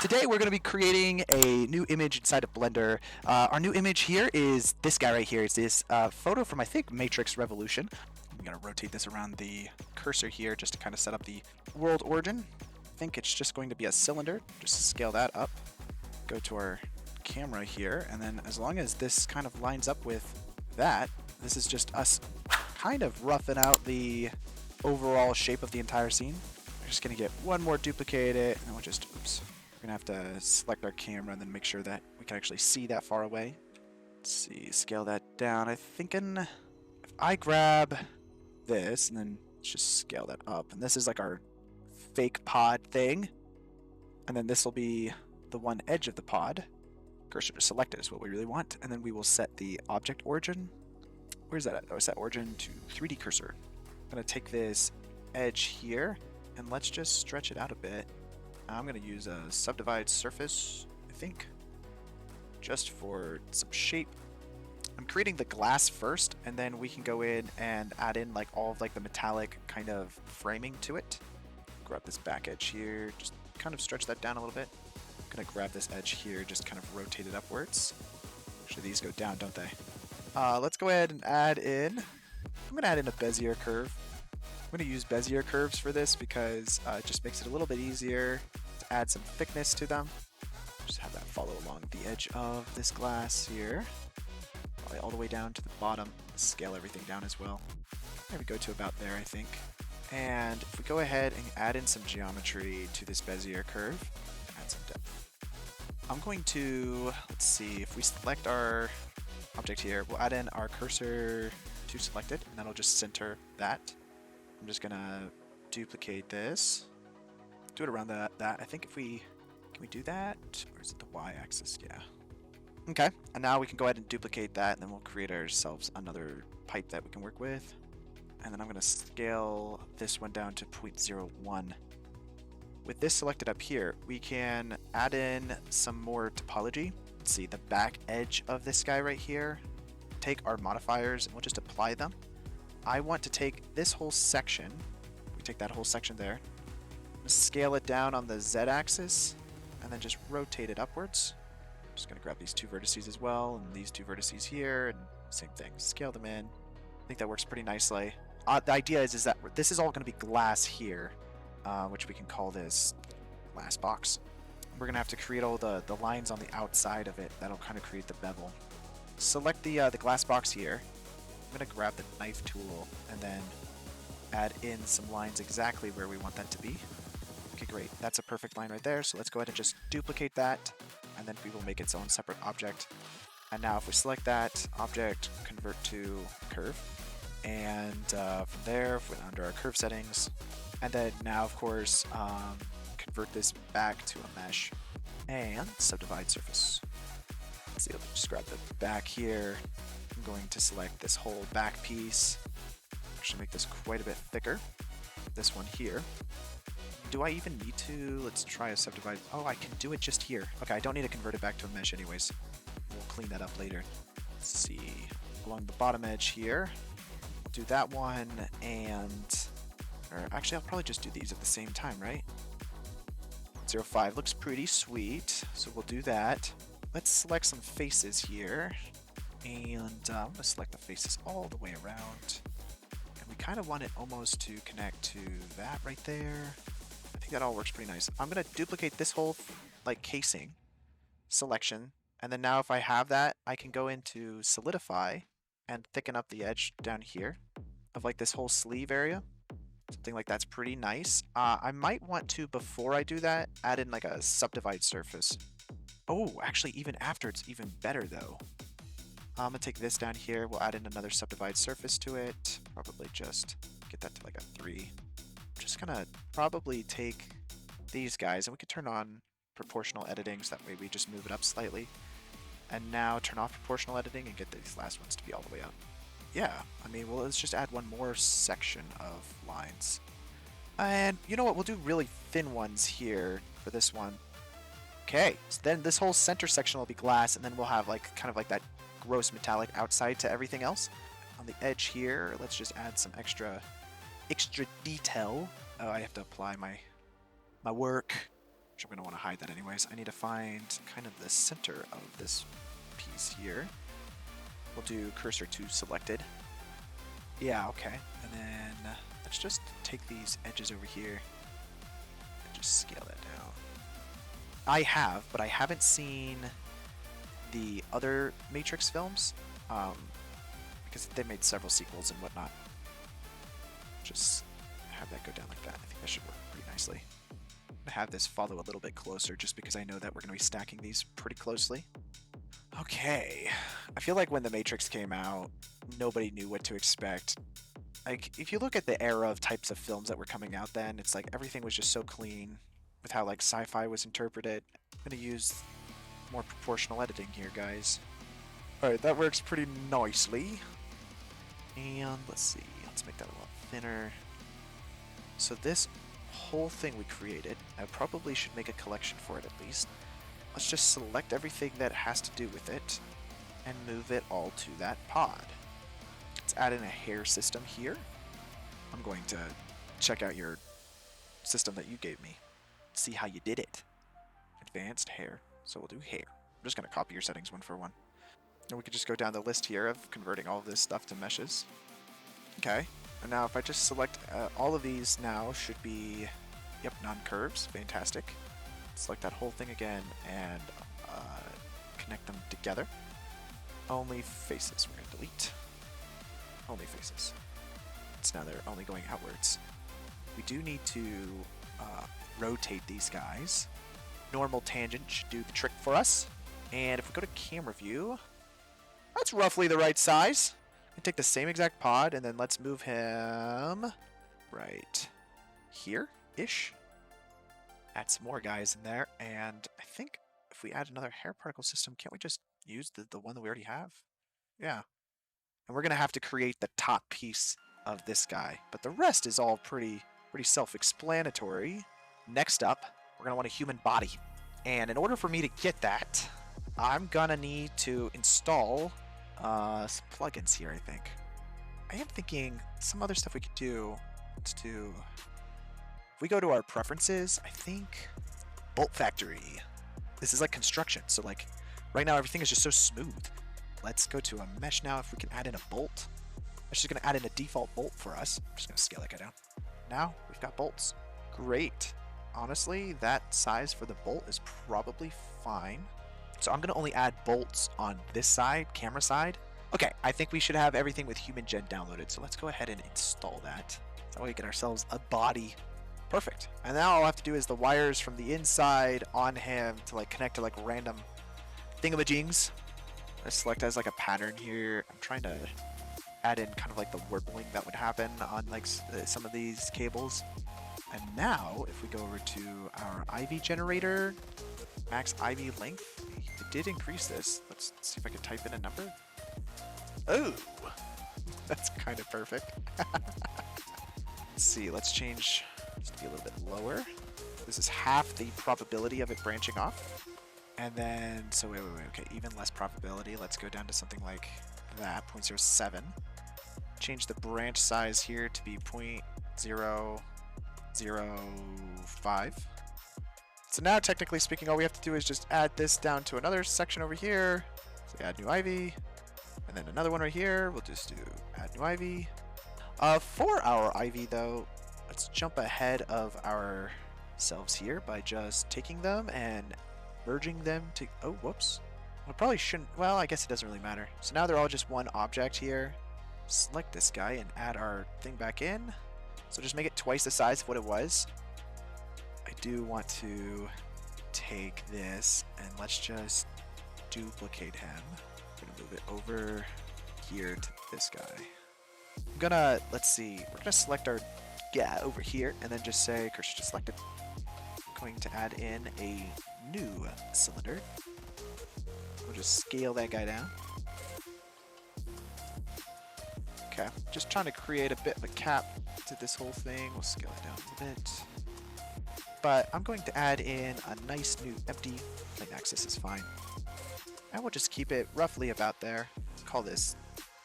Today we're going to be creating a new image inside of Blender. Our new image here is this guy right here. It's this photo from, I think, Matrix Revolution. I'm going to rotate this around the cursor here just to kind of set up the world origin. I think it's just going to be a cylinder. Just scale that up. Go to our camera here, and then as long as this kind of lines up with that, this is just us kind of roughing out the overall shape of the entire scene. We're just going to get one more duplicate it, and then we'll just, oops. We're going to have to select our camera and then make sure that we can actually see that far away. Let's see, scale that down. I'm thinking if I grab this and then let's just scale that up. And this is like our fake pod thing. And then this will be the one edge of the pod. Cursor to select it is what we really want. And then we will set the object origin. Where's that at? Oh, set origin to 3D cursor. I'm going to take this edge here and let's just stretch it out a bit. I'm going to use a subdivide surface, I think, just for some shape. I'm creating the glass first, and then we can go in and add in like all of like the metallic kind of framing to it. Grab this back edge here, just kind of stretch that down a little bit. I'm going to grab this edge here, just kind of rotate it upwards. Actually, these go down, don't they? Let's go ahead and add in, I'm going to add in a Bezier curve. I'm going to use Bezier curves for this because it just makes it a little bit easier to add some thickness to them. Just have that follow along the edge of this glass here. Probably all the way down to the bottom. Scale everything down as well. Maybe go to about there, I think. And if we go ahead and add in some geometry to this Bezier curve, add some depth. I'm going to, let's see, if we select our object here, we'll add in our cursor to selected, and that'll just center that. I'm just gonna duplicate this, do it around that. I think if we, can we do that? Or is it the y-axis? Yeah. Okay, and now we can go ahead and duplicate that, and then we'll create ourselves another pipe that we can work with. And then I'm gonna scale this one down to 0.01. With this selected up here, we can add in some more topology. Let's see, the back edge of this guy right here. Take our modifiers, and we'll just apply them. I want to take this whole section, we take that whole section there, scale it down on the z-axis, and then just rotate it upwards. I'm just going to grab these two vertices as well, and these two vertices here, and same thing, scale them in. I think that works pretty nicely. The idea is that this is all going to be glass here, which we can call this glass box. We're going to have to create all the lines on the outside of it. That'll kind of create the bevel. Select the glass box here. I'm going to grab the knife tool and then add in some lines exactly where we want that to be. Okay, great. That's a perfect line right there. So let's go ahead and just duplicate that, and then we will make its own separate object. And now if we select that object, convert to curve, and from there, under our curve settings, and then now, of course, convert this back to a mesh and subdivide surface. Let's see, let's just grab the back here. I'm going to select this whole back piece. Actually make this quite a bit thicker. This one here. Do I even need to? Let's try a subdivide. Oh, I can do it just here. Okay, I don't need to convert it back to a mesh anyways. We'll clean that up later. Let's see. Along the bottom edge here. I'll do that one and... Or actually, I'll probably just do these at the same time, right? 0.05 looks pretty sweet. So we'll do that. Let's select some faces here. And I'm going to select the faces all the way around. And we kind of want it almost to connect to that right there. I think that all works pretty nice. I'm going to duplicate this whole like casing selection. And then now if I have that, I can go into solidify and thicken up the edge down here of like this whole sleeve area. Something like that's pretty nice. I might want to, before I do that, add in like a subdivide surface. Oh, actually even after it's even better though. I'm going to take this down here. We'll add in another subdivide surface to it. Probably just get that to like a 3. Just going to probably take these guys, and we can turn on proportional editing so that way we just move it up slightly. And now turn off proportional editing and get these last ones to be all the way up. Yeah, I mean, well, let's just add one more section of lines. And you know what? We'll do really thin ones here for this one. Okay, so then this whole center section will be glass, and then we'll have like kind of like that gross metallic outside to everything else. On the edge here, let's just add some extra detail. Oh, I have to apply my work. which I'm going to want to hide that anyways. I need to find kind of the center of this piece here. We'll do cursor to selected. Yeah, okay. And then let's just take these edges over here and just scale that down. I have, but I haven't seen the other Matrix films because they made several sequels and whatnot. Just have that go down like that. I think that should work pretty nicely. I'm going to have this follow a little bit closer just because I know that we're going to be stacking these pretty closely. Okay, I feel like when the Matrix came out, nobody knew what to expect. Like, if you look at the era of types of films that were coming out then, it's like everything was just so clean with how like sci-fi was interpreted. I'm going to use more proportional editing here, guys. Alright, that works pretty nicely. And let's see, let's make that a lot thinner. So this whole thing we created, I probably should make a collection for it at least. Let's just select everything that has to do with it and move it all to that pod. Let's add in a hair system here. I'm going to check out your system that you gave me. See how you did it. Advanced hair. So we'll do hair. I'm just going to copy your settings one for one. And we could just go down the list here of converting all of this stuff to meshes. Okay. And now if I just select all of these now should be, yep, non-curves. Fantastic. Select that whole thing again and connect them together. Only faces we're going to delete. Only faces. So now they're only going outwards. We do need to rotate these guys. Normal tangent should do the trick for us. And if we go to camera view, that's roughly the right size. And take the same exact pod and then let's move him right here-ish. Add some more guys in there, and I think if we add another hair particle system, can't we just use the one that we already have? Yeah. And we're going to have to create the top piece of this guy, but the rest is all pretty self-explanatory. Next up, we're going to want a human body. And in order for me to get that, I'm going to need to install some plugins here, I think. I am thinking some other stuff we could do. Let's do... If we go to our preferences, I think Bolt Factory. This is like construction, so like right now everything is just so smooth. Let's go to a mesh now. If we can add in a bolt, it's just going to add in a default bolt for us. I'm just going to scale that guy down. Now we've got bolts. Great. Honestly, that size for the bolt is probably fine. So I'm going to only add bolts on this side, camera side. Okay, I think we should have everything with Human Gen downloaded. So let's go ahead and install that. That way we get ourselves a body. Perfect. And now all I have to do is the wires from the inside on him to like connect to like random thingamajigs. I select as like a pattern here. I'm trying to add in kind of like the warbling that would happen on like some of these cables. And now if we go over to our Eevee generator, max Eevee length, it did increase this. Let's see if I can type in a number. Oh, that's kind of perfect. Let's see, let's change this to be a little bit lower. This is half the probability of it branching off. And then, so wait, okay, even less probability. Let's go down to something like that, 0.07. Change the branch size here to be 0.005. So now, technically speaking, all we have to do is just add this down to another section over here. So add new Eevee, and then another one right here. We'll just do add new Eevee. For our Eevee, though, let's jump ahead of ourselves here by just taking them and merging them to... Oh, whoops. I probably shouldn't... Well, I guess it doesn't really matter. So now they're all just one object here. Select this guy and add our thing back in. So just make it twice the size of what it was. I do want to take this and let's just duplicate him. I'm gonna move it over here to this guy. I'm gonna, let's see, we're gonna select our guy over here and then just say cursor to selected. I'm going to add in a new cylinder. We'll just scale that guy down. Okay, just trying to create a bit of a cap to this whole thing. We'll scale it down a little bit. But I'm going to add in a nice new empty plane axis is fine. And we'll just keep it roughly about there. Call this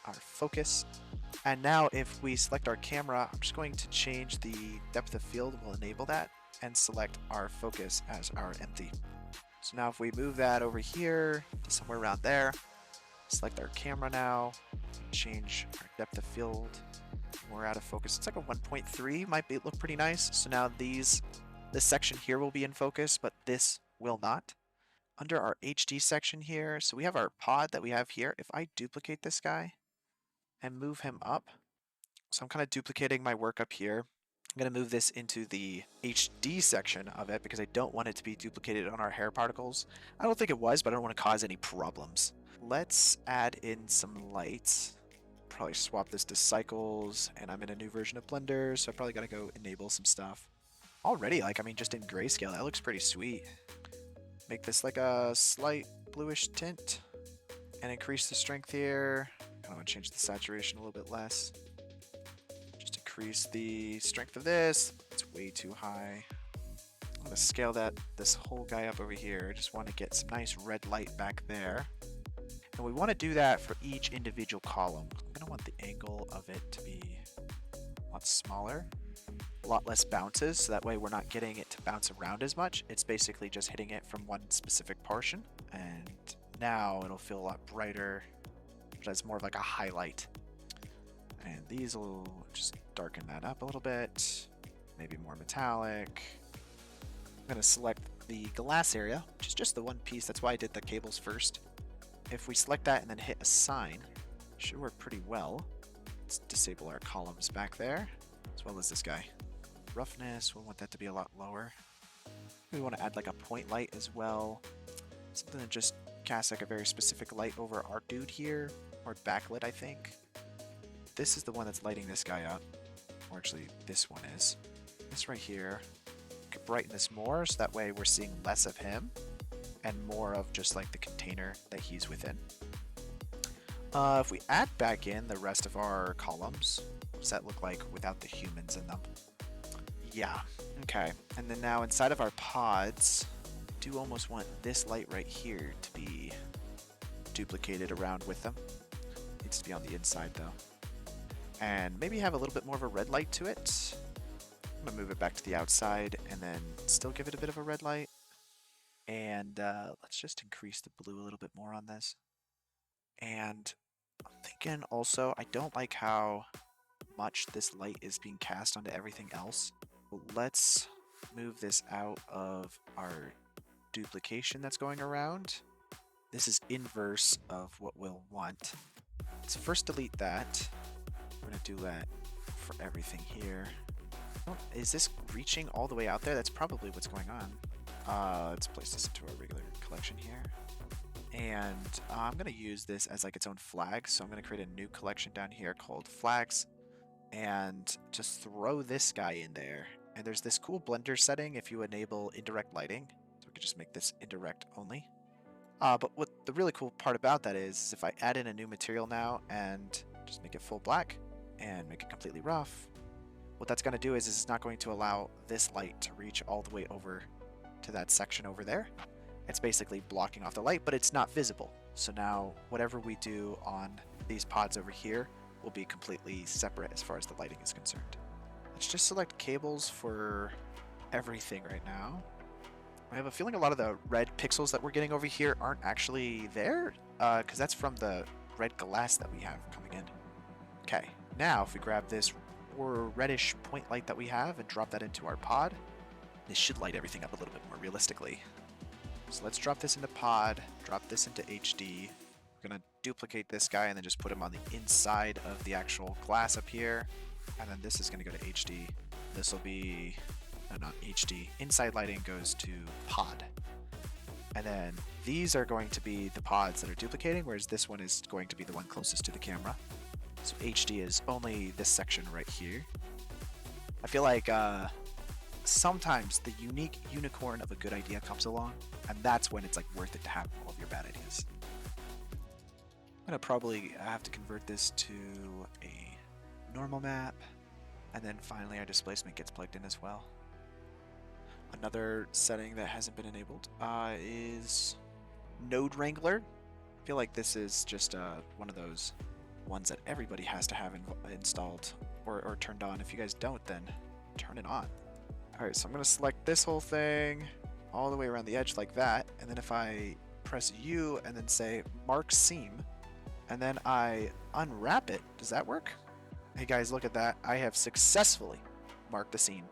our focus. And now if we select our camera, I'm just going to change the depth of field. We'll enable that. and select our focus as our empty. So now if we move that over here to somewhere around there, select our camera now, change our depth of field. We're out of focus. It's like a 1.3, might look pretty nice. So now this section here will be in focus, but this will not. Under our HD section here, so we have our pod that we have here. If I duplicate this guy and move him up, so I'm kind of duplicating my work up here. I'm going to move this into the HD section of it because I don't want it to be duplicated on our hair particles. I don't think it was, but I don't want to cause any problems. Let's add in some lights. Probably swap this to cycles, and I'm in a new version of Blender, so I probably got to go enable some stuff. Already, like, I mean, just in grayscale, that looks pretty sweet. Make this like a slight bluish tint and increase the strength here. I want to change the saturation a little bit less. Just increase the strength of this. It's way too high. I'm going to scale this whole guy up over here. I just want to get some nice red light back there. And we want to do that for each individual column. I'm going to want the angle of it to be a lot smaller. A lot less bounces, so that way we're not getting it to bounce around as much. It's basically just hitting it from one specific portion, and now it'll feel a lot brighter, but it's more of like a highlight. And these will just darken that up a little bit, maybe more metallic. I'm going to select the glass area, which is just the one piece. That's why I did the cables first. If we select that and then hit assign, it should work pretty well. Let's disable our columns back there, as well as this guy. Roughness, we'll want that to be a lot lower. We want to add like a point light as well. Something that just casts like a very specific light over our dude here, or backlit, I think. This is the one that's lighting this guy up, or actually this one is. This right here, we could brighten this more, so that way we're seeing less of him and more of just like the container that he's within. If we add back in the rest of our columns, what does that look like without the humans in them? Yeah, okay. And then now inside of our pods, I do almost want this light right here to be duplicated around with them. Needs to be on the inside though. And maybe have a little bit more of a red light to it. I'm gonna move it back to the outside and then still give it a bit of a red light. And let's just increase the blue a little bit more on this. And I'm thinking also, I don't like how much this light is being cast onto everything else. But let's move this out of our duplication that's going around. This is inverse of what we'll want. So first delete that. We're going to do that for everything here. Oh, is this reaching all the way out there? That's probably what's going on. Let's place this into our regular collection here. And I'm going to use this as like its own flag. So I'm going to create a new collection down here called flags. And just throw this guy in there. And there's this cool Blender setting if you enable indirect lighting. So we can just make this indirect only. But what the really cool part about that is if I add in a new material now and just make it full black and make it completely rough, what that's going to do is it's not going to allow this light to reach all the way over to that section over there. It's basically blocking off the light, but it's not visible. So now whatever we do on these pods over here will be completely separate as far as the lighting is concerned. Let's just select cables for everything right now. I have a feeling a lot of the red pixels that we're getting over here aren't actually there, because that's from the red glass that we have coming in. Okay, now if we grab this reddish point light that we have and drop that into our pod, this should light everything up a little bit more realistically. So let's drop this into pod, drop this into HD. We're going to duplicate this guy and then just put him on the inside of the actual glass up here. And then this is going to go to HD. This will be, no, not HD. Inside lighting goes to pod. And then these are going to be the pods that are duplicating, whereas this one is going to be the one closest to the camera. So HD is only this section right here. I feel like sometimes the unique unicorn of a good idea comes along, and that's when it's like worth it to have all of your bad ideas. I'm gonna probably have to convert this to a normal map, and then finally our displacement gets plugged in as well. Another setting that hasn't been enabled is Node Wrangler. I feel like this is just one of those ones that everybody has to have installed or turned on. If you guys don't, then turn it on. Alright, so I'm going to select this whole thing all the way around the edge like that, and then if I press U and then say mark seam, and then I unwrap it, does that work? Hey guys, look at that. I have successfully marked the seam.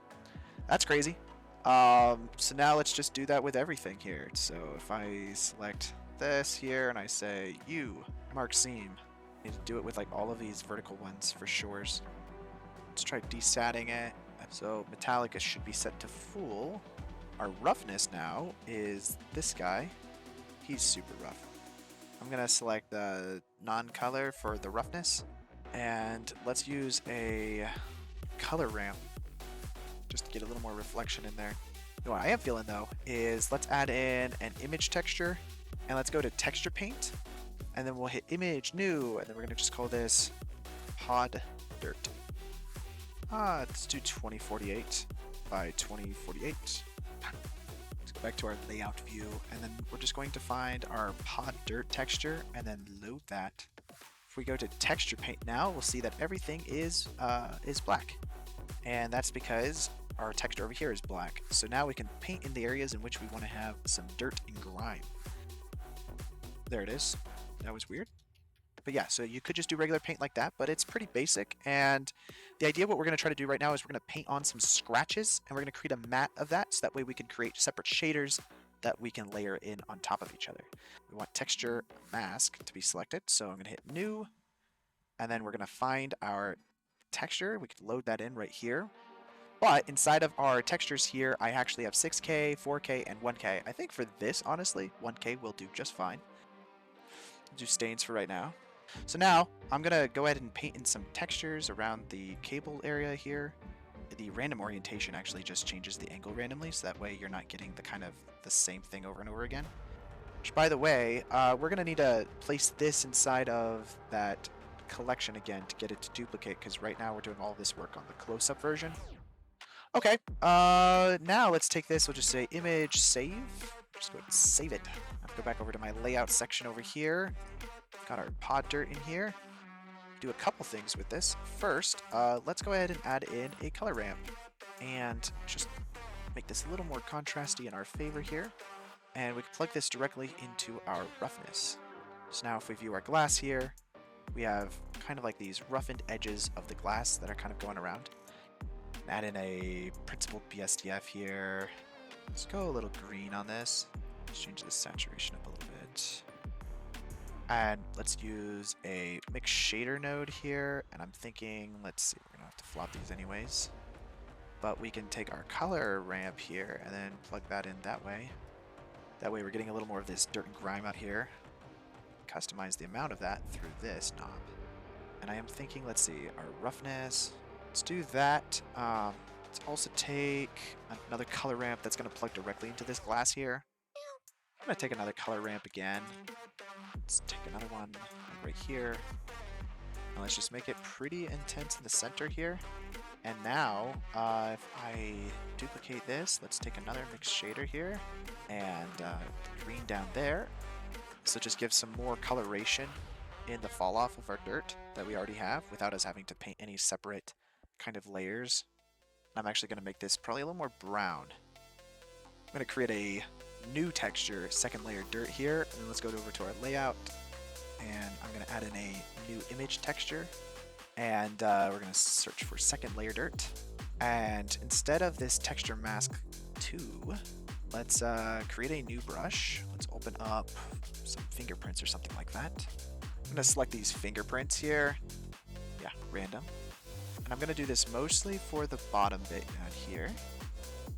That's crazy. So now let's just do that with everything here. So if I select this here and I say U, mark seam, I need to do it with like all of these vertical ones for shores. Let's try desatting it. So metallic should be set to full. Our roughness now is this guy. He's super rough. I'm gonna select the non-color for the roughness, and let's use a color ramp just to get a little more reflection in there. What I am feeling though is let's add in an image texture, and let's go to texture paint, and then we'll hit image new, and then we're gonna just call this pod dirt. Let's do 2048 by 2048. Let's go back to our layout view, and then we're just going to find our pod dirt texture and then load that. If we go to texture paint now, we'll see that everything is black, and that's because our texture over here is black. So now we can paint in the areas in which we want to have some dirt and grime. There it is. That was weird. But yeah, so you could just do regular paint like that, but it's pretty basic. And the idea what we're going to try to do right now is we're going to paint on some scratches, and we're going to create a matte of that, so that way we can create separate shaders that we can layer in on top of each other. We want texture mask to be selected, so I'm going to hit new, and then we're going to find our texture. We can load that in right here. But inside of our textures here, I actually have 6K, 4K, and 1K. I think for this, honestly, 1K will do just fine. I'll do stains for right now. So now I'm gonna go ahead and paint in some textures around the cable area here. The random orientation actually just changes the angle randomly, so that way you're not getting the kind of the same thing over and over again. Which, by the way, we're gonna need to place this inside of that collection again to get it to duplicate, because right now we're doing all this work on the close-up version. Okay, now let's take this, we'll just say image save. Just go ahead and save it. I'll go back over to my layout section over here. Got our pod dirt in here. Do a couple things with this. First, let's go ahead and add in a color ramp and just make this a little more contrasty in our favor here. And we can plug this directly into our roughness. So now if we view our glass here, we have kind of like these roughened edges of the glass that are kind of going around. Add in a principled BSDF here. Let's go a little green on this. Let's change the saturation up a little bit. And let's use a mix shader node here. And I'm thinking, let's see, we're gonna have to flop these anyways. But we can take our color ramp here and then plug that in that way. That way we're getting a little more of this dirt and grime out here. Customize the amount of that through this knob. And I am thinking, let's see, our roughness. Let's do that. Let's also take another color ramp that's going to plug directly into this glass here. I'm going to take another color ramp again. Let's take another one right here. And let's just make it pretty intense in the center here. And now, if I duplicate this, let's take another mix shader here and green down there. So just give some more coloration in the fall off of our dirt that we already have without us having to paint any separate kind of layers. I'm actually going to make this probably a little more brown. I'm going to create a new texture, second layer dirt here, and then let's go over to our layout, and I'm going to add in a new image texture, and we're going to search for second layer dirt, and instead of this texture mask 2, let's create a new brush. Let's open up some fingerprints or something like that. I'm going to select these fingerprints here, yeah, random. And I'm going to do this mostly for the bottom bit down here.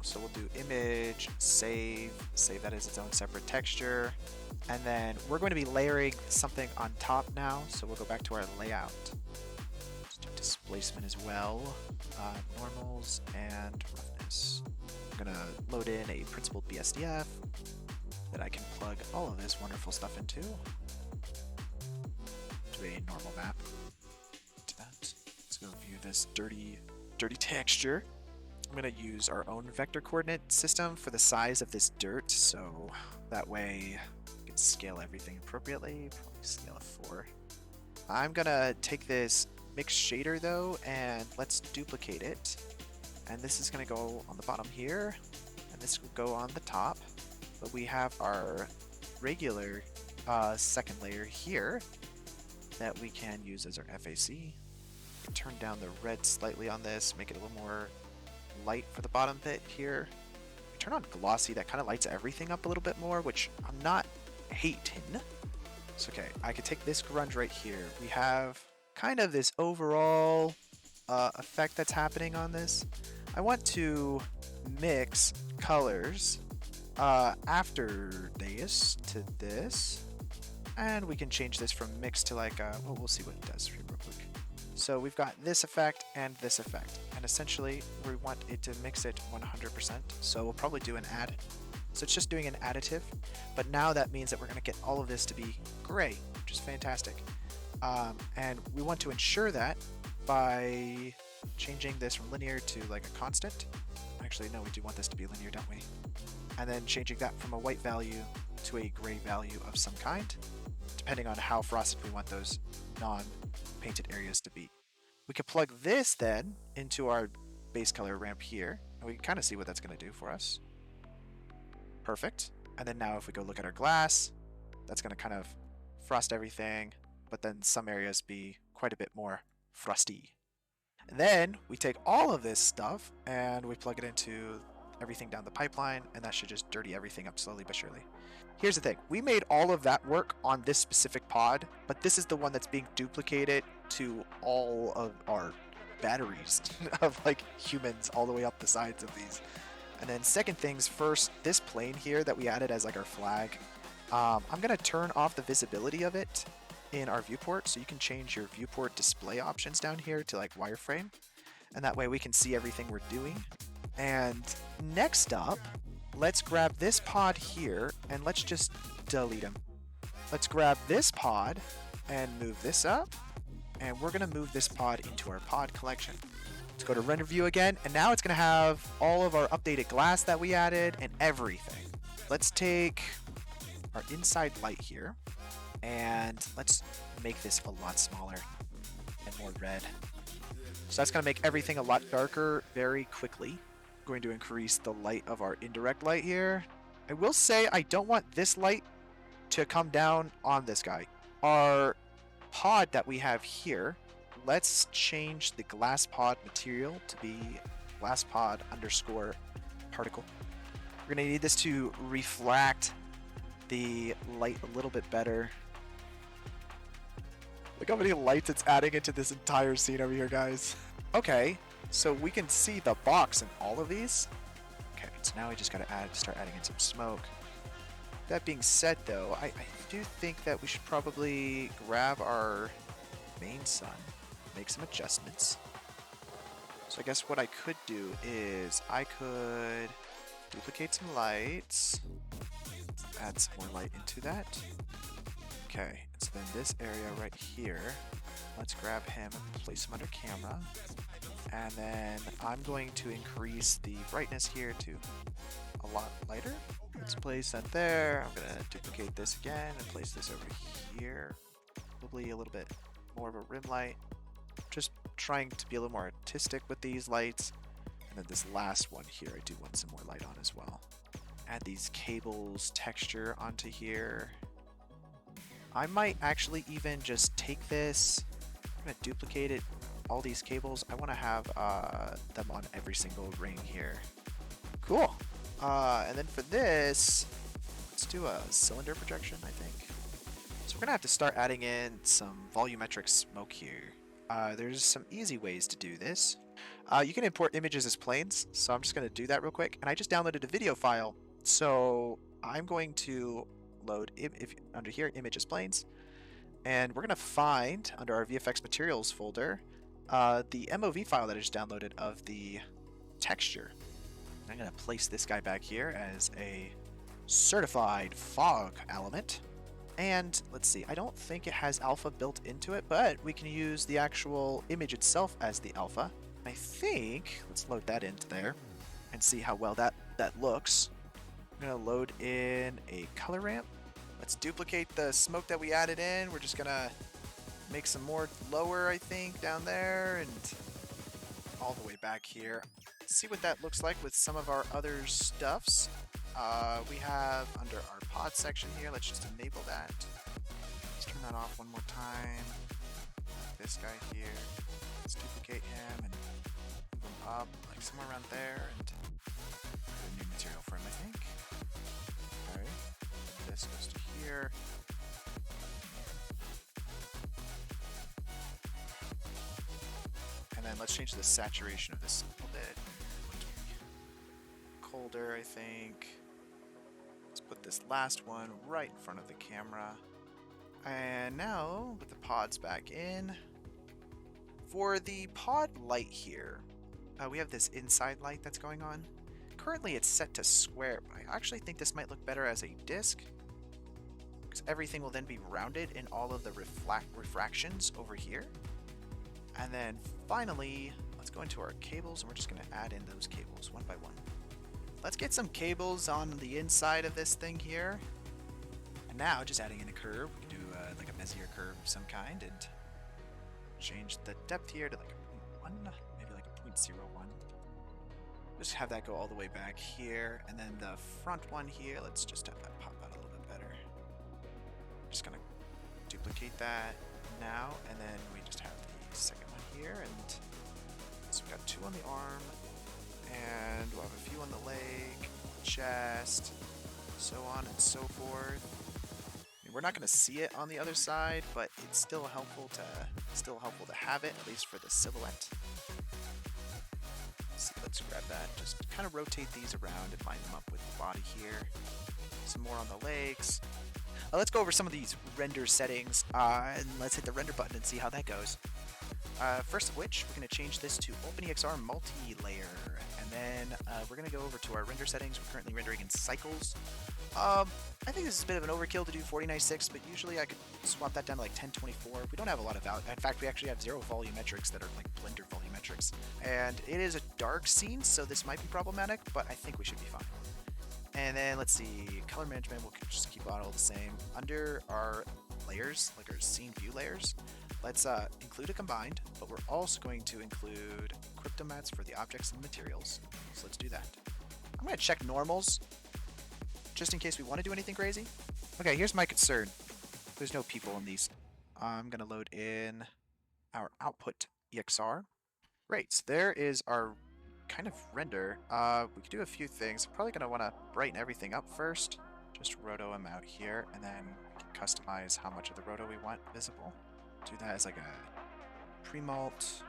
So we'll do image, save that as its own separate texture. And then we're going to be layering something on top now. So we'll go back to our layout. Let's do displacement as well, normals and roughness. I'm going to load in a principled BSDF that I can plug all of this wonderful stuff into. Do a normal map. Let's go view this dirty texture. I'm going to use our own vector coordinate system for the size of this dirt, so that way we can scale everything appropriately. Probably scale of 4. I'm going to take this mix shader though, and let's duplicate it. And this is going to go on the bottom here, and this will go on the top. But we have our regular second layer here that we can use as our FAC. Turn down the red slightly on this, make it a little more light for the bottom bit here. Turn on glossy, that kind of lights everything up a little bit more, which I'm not hating. So okay, I could take this grunge right here. We have kind of this overall effect that's happening on this. I want to mix colors after this to this, and we can change this from mix to like, well, we'll see what it does real quick. So we've got this effect and this effect, and essentially we want it to mix it 100%, so we'll probably do an add. So it's just doing an additive, but now that means that we're going to get all of this to be gray, which is fantastic. And we want to ensure that by changing this from linear to like a constant. Actually, no, we do want this to be linear, don't we? And then changing that from a white value to a gray value of some kind, depending on how frosted we want those non-painted areas to be. We could plug this then into our base color ramp here, and we can kind of see what that's going to do for us. Perfect. And then now if we go look at our glass, that's going to kind of frost everything, but then some areas be quite a bit more frosty. And then we take all of this stuff and we plug it into everything down the pipeline, and that should just dirty everything up slowly but surely. Here's the thing, we made all of that work on this specific pod, but this is the one that's being duplicated to all of our batteries of like humans all the way up the sides of these. And then second things first, this plane here that we added as like our flag, I'm going to turn off the visibility of it in our viewport, so you can change your viewport display options down here to like wireframe, and that way we can see everything we're doing. And next up, let's grab this pod here and let's just delete them. Let's grab this pod and move this up, and we're going to move this pod into our pod collection. Let's go to render view again, and now it's going to have all of our updated glass that we added and everything. Let's take our inside light here, and let's make this a lot smaller and more red. So that's going to make everything a lot darker very quickly. I'm going to increase the light of our indirect light here. I will say I don't want this light to come down on this guy. Our pod that we have here, let's change the glass pod material to be glass pod underscore particle. We're going to need this to reflect the light a little bit better. Look how many lights it's adding into this entire scene over here, guys. Okay, so we can see the box in all of these. Okay, so now we just got to start adding in some smoke. That being said, though, I do think that we should probably grab our main sun, make some adjustments. So I guess what I could do is I could duplicate some lights, add some more light into that. Okay, so then this area right here, let's grab him and place him under camera. And then I'm going to increase the brightness here to a lot lighter. Let's place that there. I'm going to duplicate this again and place this over here. Probably a little bit more of a rim light. Just trying to be a little more artistic with these lights. And then this last one here, I do want some more light on as well. Add these cables texture onto here. I might actually even just take this, I'm going to duplicate it, all these cables. I want to have them on every single ring here. Cool. And then for this, let's do a cylinder projection, I think. So we're going to have to start adding in some volumetric smoke here. There's some easy ways to do this. You can import images as planes, so I'm just going to do that real quick. And I just downloaded a video file, so I'm going to load under here, images planes, and we're going to find under our VFX materials folder the MOV file that I just downloaded of the texture. I'm going to place this guy back here as a certified fog element. And let's see, I don't think it has alpha built into it, but we can use the actual image itself as the alpha. I think, let's load that into there and see how well that looks. I'm going to load in a color ramp. Let's duplicate the smoke that we added in. We're just going to make some more lower, I think, down there and all the way back here. see what that looks like with some of our other stuffs. We have under our pod section here, let's just enable that. Let's turn that off one more time. This guy here, let's duplicate him and move him up like somewhere around there and put a new material for him, I think. Alright, this goes to here. And then let's change the saturation of this a little bit. Colder, I think. Let's put this last one right in front of the camera. And now, with the pods back in, for the pod light here, we have this inside light that's going on. Currently it's set to square, but I actually think this might look better as a disc, because everything will then be rounded in all of the refractions over here. And then finally, let's go into our cables, and we're just going to add in those cables one by one. Let's get some cables on the inside of this thing here. And now, just adding in a curve, we can do like a Bezier curve of some kind, and change the depth here to like a 0.1, maybe like a 0.01. Just have that go all the way back here, and then the front one here, let's just have that pop out a little bit better. Just gonna duplicate that now, and then we just have the second one here, and so we've got 2 on the arm, and we'll have a few on the leg, chest, so on and so forth. I mean, we're not going to see it on the other side, but it's still helpful to have it, at least for the silhouette. So let's grab that, just kind of rotate these around and line them up with the body here. Some more on the legs. Let's go over some of these render settings, and let's hit the render button and see how that goes. First of which, we're going to change this to OpenEXR multi-layer, and then we're going to go over to our render settings. We're currently rendering in cycles. I think this is a bit of an overkill to do 4096, but usually I could swap that down to like 1024. We don't have a lot of value. In fact, we actually have 0 volumetrics that are like Blender volumetrics. And it is a dark scene, so this might be problematic, but I think we should be fine. And then let's see, color management, we'll just keep it all the same. Under our layers, like our scene view layers, let's include a combined, but we're also going to include cryptomats for the objects and materials. So let's do that. I'm going to check normals, just in case we want to do anything crazy. Okay, here's my concern. There's no people in these. I'm going to load in our output EXR. Great, so there is our kind of render. We could do a few things. I'm probably going to want to brighten everything up first. Just roto them out here, and then we can customize how much of the roto we want visible. Do that as like a pre-mult,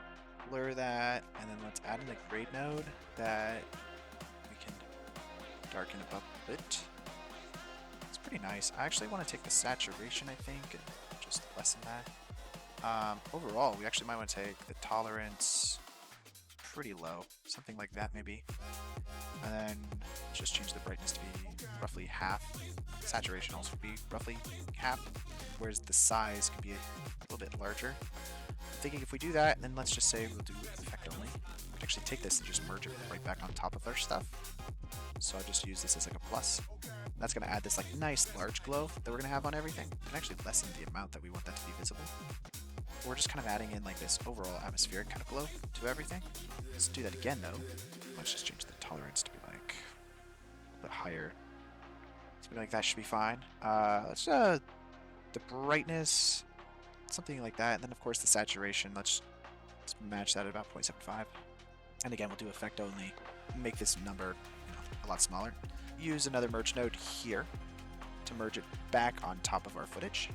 blur that, and then let's add in a grade node that we can darken it up a bit. It's pretty nice. I actually want to take the saturation, I think, and just lessen that. Overall, we actually might want to take the tolerance pretty low, something like that maybe. And then just change the brightness to be roughly half. Saturation also would be roughly half, whereas the size could be a little bit larger. I'm thinking if we do that, then let's just say we'll do effect only. We can actually take this and just merge it right back on top of our stuff. So I'll just use this as like a plus. That's going to add this like nice large glow that we're going to have on everything. We can actually lessen the amount that we want that to be visible. We're just kind of adding in like this overall atmospheric kind of glow to everything. Let's do that again though. Let's just change the tolerance to be like a bit higher. Something like that should be fine. Let's the brightness, something like that, and then of course the saturation. Let's match that at about 0.75. And again, we'll do effect only. Make this number a lot smaller. Use another merge node here to merge it back on top of our footage.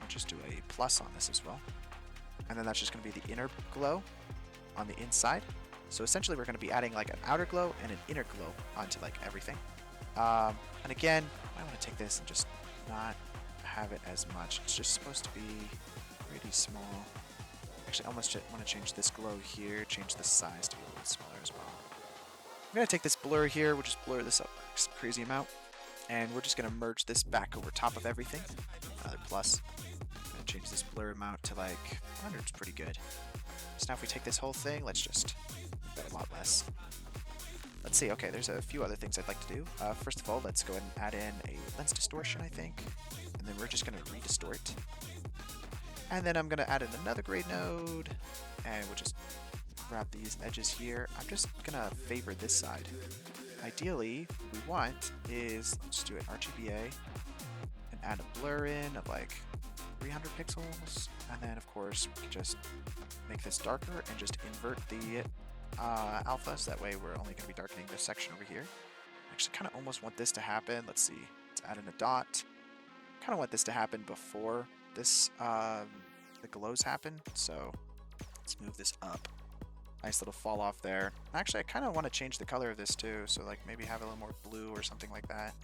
I'll just do a plus on this as well. And then that's just going to be the inner glow on the inside. So essentially we're going to be adding like an outer glow and an inner glow onto like everything. And again, I want to take this and just not have it as much. It's just supposed to be pretty small. Actually, I almost want to change this glow here, change the size to be a little bit smaller as well. I'm going to take this blur here, we'll just blur this up some crazy amount. And we're just going to merge this back over top of everything. Another plus. I'm going to change this blur amount to like 100 is pretty good. So now if we take this whole thing, let's just make that a lot less. Let's see, okay, there's a few other things I'd like to do. First of all, let's go ahead and add in a lens distortion, I think. And then we're just going to redistort. And then I'm going to add in another grade node. And we'll just grab these edges here. I'm just gonna favor this side. Ideally, what we want is, let's do an RGBA and add a blur in of like 300 pixels, and then of course we can just make this darker and just invert the alpha, so that way we're only going to be darkening this section over here. Actually, kind of almost want this to happen. Let's see. Let's add in a dot. Kind of want this to happen before this the glows happen. So let's move this up. Nice little fall off there. Actually, I kind of want to change the color of this too. So like maybe have a little more blue or something like that.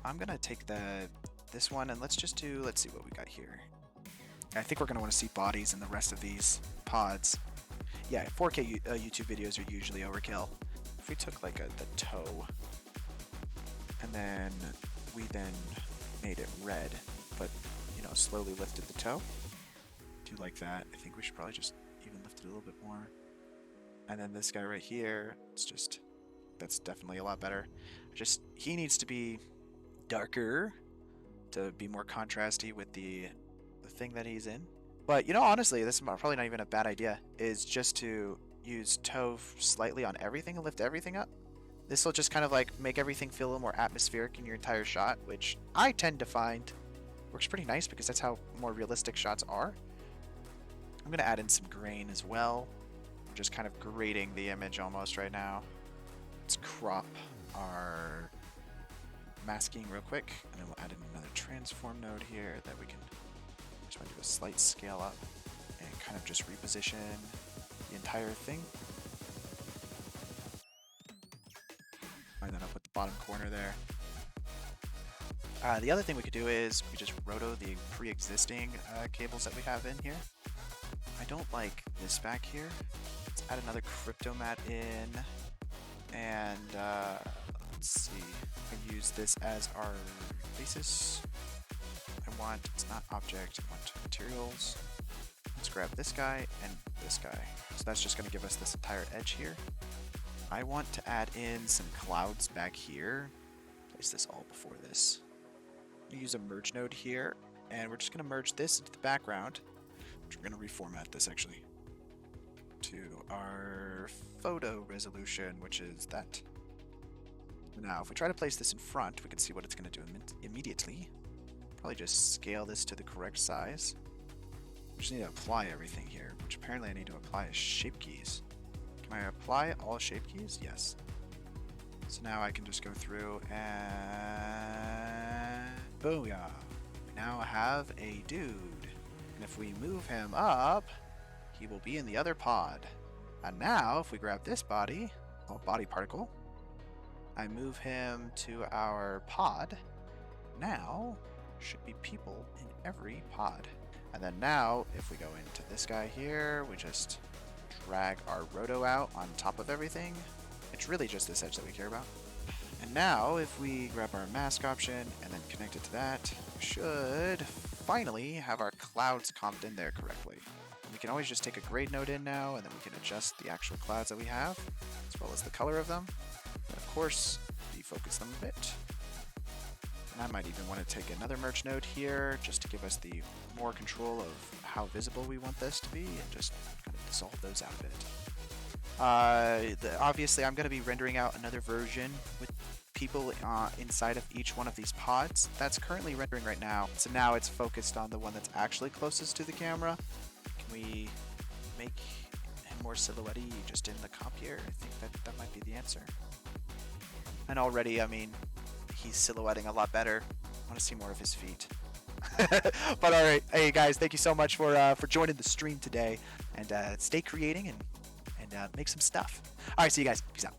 I'm gonna take this one and let's just do. Let's see what we got here. I think we're gonna want to see bodies in the rest of these pods. Yeah, 4K YouTube videos are usually overkill. If we took like the toe, and then we made it red, but you know, slowly lifted the toe. Do like that. I think we should probably just even lift it a little bit more. And then this guy right here, that's definitely a lot better. He needs to be darker to be more contrasty with the thing that he's in. But you know, honestly, this is probably not even a bad idea, is just to use toe slightly on everything and lift everything up. This will just kind of like make everything feel a little more atmospheric in your entire shot, which I tend to find works pretty nice because that's how more realistic shots are. I'm going to add in some grain as well. I'm just kind of grading the image almost right now. Let's crop our masking real quick, and then we'll add in another transform node here that we can just want to do a slight scale up and kind of just reposition the entire thing. Line that up with the bottom corner there. The other thing we could do is we just roto the pre-existing cables that we have in here. I don't like this back here. Let's add another crypto mat in, and let's see. I use this as our basis. It's not object, I want materials. Let's grab this guy and this guy. So that's just going to give us this entire edge here. I want to add in some clouds back here. Place this all before this. I'm going to use a merge node here, and we're just going to merge this into the background. We're going to reformat this actually to our photo resolution, which is that. Now, if we try to place this in front, we can see what it's going to do immediately. Probably just scale this to the correct size. We just need to apply everything here, which apparently I need to apply as shape keys. Can I apply all shape keys? Yes. So now I can just go through and booyah. We now have a dude. And if we move him up, he will be in the other pod. And now, if we grab this body, body particle, I move him to our pod. Now, should be people in every pod. And then now, if we go into this guy here, we just drag our roto out on top of everything. It's really just this edge that we care about. And now, if we grab our mask option and then connect it to that, we should finally have our clouds comped in there correctly. We can always just take a grade node in now, and then we can adjust the actual clouds that we have, as well as the color of them. And of course, defocus them a bit. And I might even want to take another merge node here, just to give us the more control of how visible we want this to be, and just kind of dissolve those out a bit. Obviously, I'm going to be rendering out another version with people inside of each one of these pods. That's currently rendering right now. So now it's focused on the one that's actually closest to the camera. Can we make him more silhouette-y just in the comp here? I think that might be the answer. And already, I mean, he's silhouetting a lot better. I want to see more of his feet. But all right, hey guys, thank you so much for joining the stream today, and stay creating and make some stuff. All right, see you guys. Peace out.